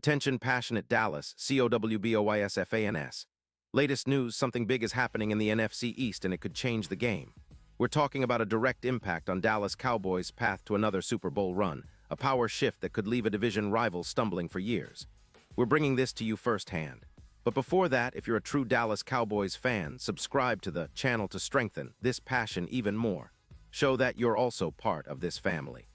Attention passionate Dallas, Cowboys. Latest news, something big is happening in the NFC East and it could change the game. We're talking about a direct impact on Dallas Cowboys' path to another Super Bowl run, a power shift that could leave a division rival stumbling for years. We're bringing this to you firsthand. But before that, if you're a true Dallas Cowboys fan, subscribe to the channel to strengthen this passion even more. Show that you're also part of this family.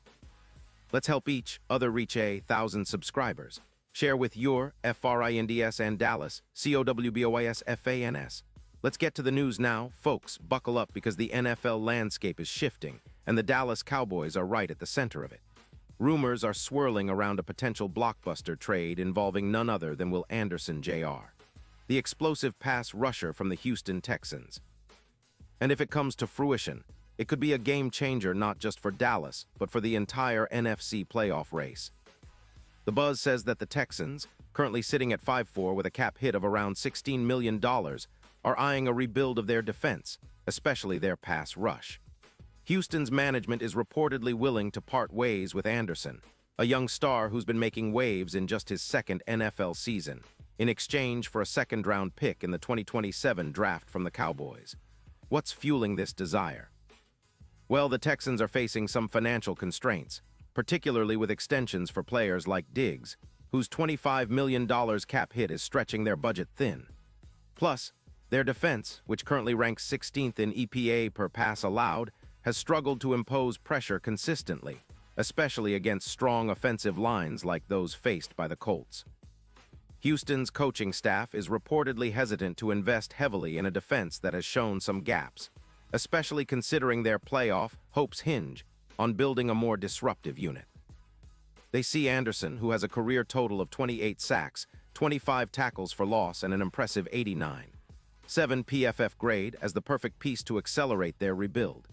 Let's help each other reach 1,000 subscribers. Share with your FRINDS and Dallas, COWBOYSFANS. Let's get to the news now. Folks, buckle up because the NFL landscape is shifting, and the Dallas Cowboys are right at the center of it. Rumors are swirling around a potential blockbuster trade involving none other than Will Anderson Jr., the explosive pass rusher from the Houston Texans. And if it comes to fruition, it could be a game changer not just for Dallas, but for the entire NFC playoff race. The buzz says that the Texans, currently sitting at 5-4 with a cap hit of around $16 million, are eyeing a rebuild of their defense, especially their pass rush. Houston's management is reportedly willing to part ways with Anderson, a young star who's been making waves in just his second NFL season, in exchange for a second-round pick in the 2027 draft from the Cowboys. What's fueling this desire? Well, the Texans are facing some financial constraints, particularly with extensions for players like Diggs, whose $25 million cap hit is stretching their budget thin. Plus, their defense, which currently ranks 16th in EPA per pass allowed, has struggled to impose pressure consistently, especially against strong offensive lines like those faced by the Colts. Houston's coaching staff is reportedly hesitant to invest heavily in a defense that has shown some gaps, especially considering their playoff hopes hinge on building a more disruptive unit. They see Anderson, who has a career total of 28 sacks, 25 tackles for loss, and an impressive 89.7 PFF grade, as the perfect piece to accelerate their rebuild.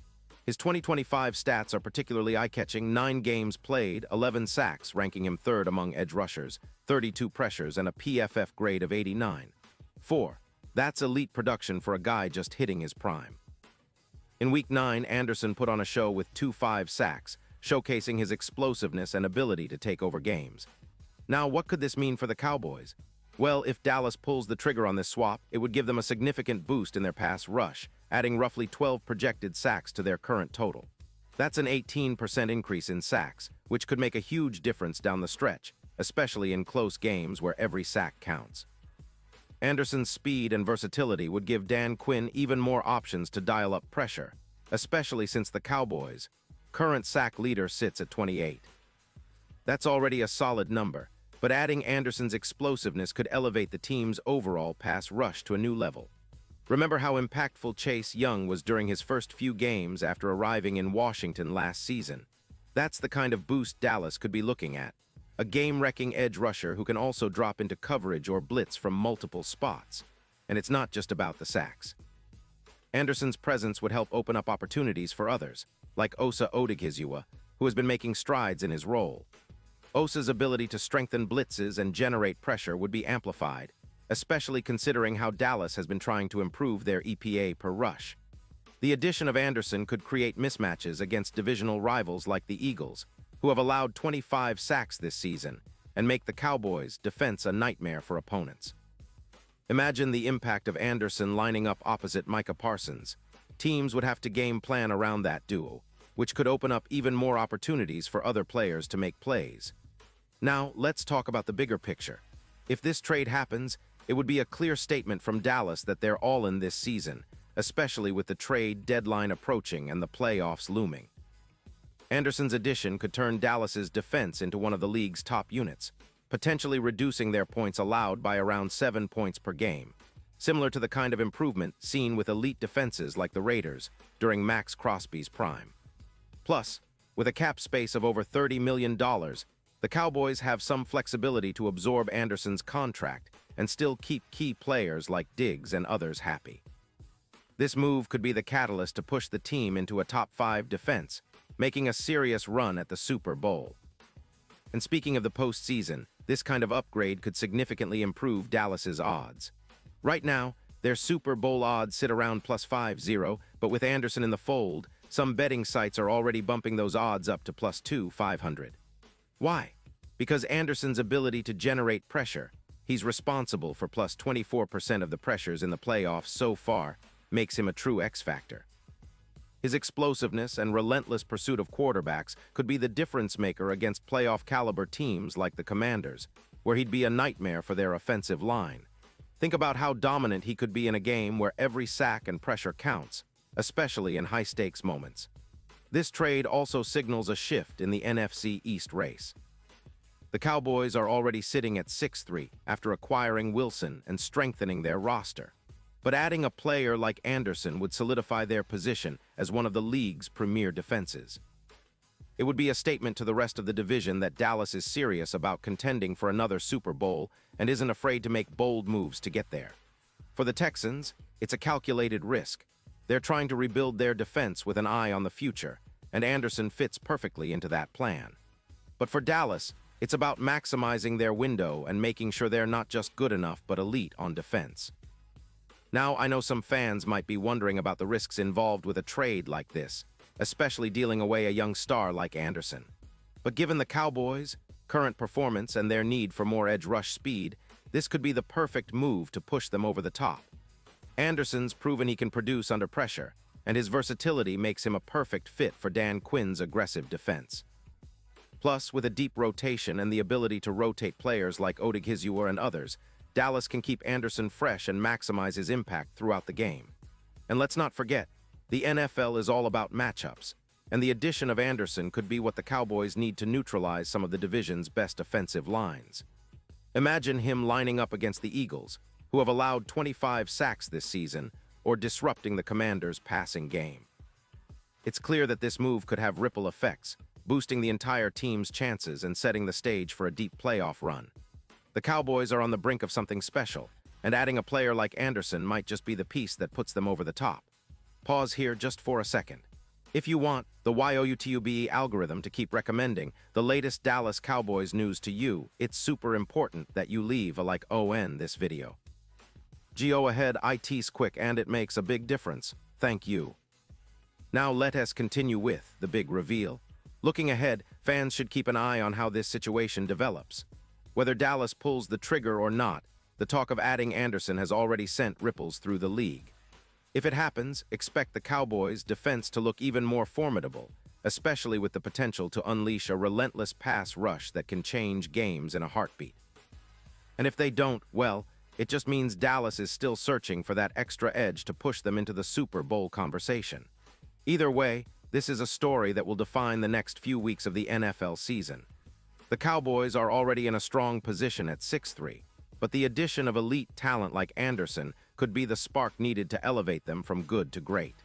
His 2025 stats are particularly eye-catching: 9 games played, 11 sacks, ranking him third among edge rushers, 32 pressures, and a PFF grade of 89.4. That's elite production for a guy just hitting his prime. In Week 9, Anderson put on a show with 2 sacks, showcasing his explosiveness and ability to take over games. Now, what could this mean for the Cowboys? Well, if Dallas pulls the trigger on this swap, it would give them a significant boost in their pass rush, adding roughly 12 projected sacks to their current total. That's an 18% increase in sacks, which could make a huge difference down the stretch, especially in close games where every sack counts. Anderson's speed and versatility would give Dan Quinn even more options to dial up pressure, especially since the Cowboys' current sack leader sits at 28. That's already a solid number, but adding Anderson's explosiveness could elevate the team's overall pass rush to a new level. Remember how impactful Chase Young was during his first few games after arriving in Washington last season? That's the kind of boost Dallas could be looking at. A game-wrecking edge rusher who can also drop into coverage or blitz from multiple spots. And it's not just about the sacks. Anderson's presence would help open up opportunities for others, like Osa Odighizuwa, who has been making strides in his role. Osa's ability to strengthen blitzes and generate pressure would be amplified, especially considering how Dallas has been trying to improve their EPA per rush. The addition of Anderson could create mismatches against divisional rivals like the Eagles, who have allowed 25 sacks this season, and make the Cowboys' defense a nightmare for opponents. Imagine the impact of Anderson lining up opposite Micah Parsons. Teams would have to game plan around that duo, which could open up even more opportunities for other players to make plays. Now, let's talk about the bigger picture. If this trade happens, it would be a clear statement from Dallas that they're all in this season, especially with the trade deadline approaching and the playoffs looming. Anderson's addition could turn Dallas's defense into one of the league's top units, potentially reducing their points allowed by around 7 points per game, similar to the kind of improvement seen with elite defenses like the Raiders during Max Crosby's prime. Plus, with a cap space of over $30 million, the Cowboys have some flexibility to absorb Anderson's contract and still keep key players like Diggs and others happy. This move could be the catalyst to push the team into a top-5 defense, making a serious run at the Super Bowl. And speaking of the postseason, this kind of upgrade could significantly improve Dallas's odds. Right now, their Super Bowl odds sit around +50, but with Anderson in the fold, some betting sites are already bumping those odds up to +2,500. Why? Because Anderson's ability to generate pressure, he's responsible for plus 24% of the pressures in the playoffs so far, makes him a true X-factor. His explosiveness and relentless pursuit of quarterbacks could be the difference maker against playoff-caliber teams like the Commanders, where he'd be a nightmare for their offensive line. Think about how dominant he could be in a game where every sack and pressure counts, especially in high-stakes moments. This trade also signals a shift in the NFC East race. The Cowboys are already sitting at 6-3 after acquiring Wilson and strengthening their roster. But adding a player like Anderson would solidify their position as one of the league's premier defenses. It would be a statement to the rest of the division that Dallas is serious about contending for another Super Bowl and isn't afraid to make bold moves to get there. For the Texans, it's a calculated risk. They're trying to rebuild their defense with an eye on the future, and Anderson fits perfectly into that plan. But for Dallas, it's about maximizing their window and making sure they're not just good enough but elite on defense. Now, I know some fans might be wondering about the risks involved with a trade like this, especially dealing away a young star like Anderson. But given the Cowboys' current performance and their need for more edge rush speed, this could be the perfect move to push them over the top. Anderson's proven he can produce under pressure, and his versatility makes him a perfect fit for Dan Quinn's aggressive defense. Plus, with a deep rotation and the ability to rotate players like Odighizuwa and others, Dallas can keep Anderson fresh and maximize his impact throughout the game. And let's not forget, the NFL is all about matchups, and the addition of Anderson could be what the Cowboys need to neutralize some of the division's best offensive lines. Imagine him lining up against the Eagles, who have allowed 25 sacks this season, or disrupting the Commanders' passing game. It's clear that this move could have ripple effects, boosting the entire team's chances and setting the stage for a deep playoff run. The Cowboys are on the brink of something special, and adding a player like Anderson might just be the piece that puts them over the top. Pause here just for a second. If you want the YouTube algorithm to keep recommending the latest Dallas Cowboys news to you, it's super important that you leave a like on this video. Go ahead, it's quick and it makes a big difference. Thank you. Now let us continue with the big reveal. Looking ahead, fans should keep an eye on how this situation develops. Whether Dallas pulls the trigger or not, the talk of adding Anderson has already sent ripples through the league. If it happens, expect the Cowboys' defense to look even more formidable, especially with the potential to unleash a relentless pass rush that can change games in a heartbeat. And if they don't, well, it just means Dallas is still searching for that extra edge to push them into the Super Bowl conversation. Either way, this is a story that will define the next few weeks of the NFL season. The Cowboys are already in a strong position at 6-3, but the addition of elite talent like Anderson could be the spark needed to elevate them from good to great.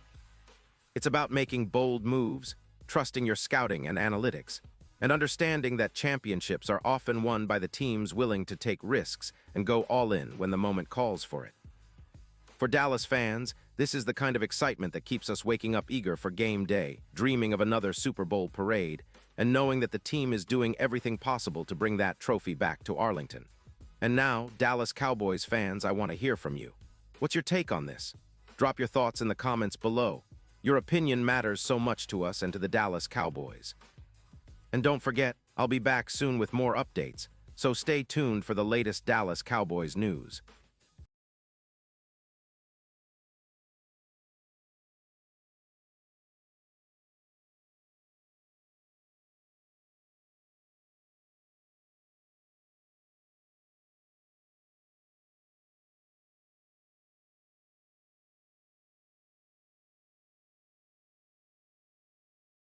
It's about making bold moves, trusting your scouting and analytics, and understanding that championships are often won by the teams willing to take risks and go all in when the moment calls for it. For Dallas fans, this is the kind of excitement that keeps us waking up eager for game day, dreaming of another Super Bowl parade, and knowing that the team is doing everything possible to bring that trophy back to Arlington. And now, Dallas Cowboys fans, I want to hear from you. What's your take on this? Drop your thoughts in the comments below. Your opinion matters so much to us and to the Dallas Cowboys. And don't forget, I'll be back soon with more updates, so stay tuned for the latest Dallas Cowboys news.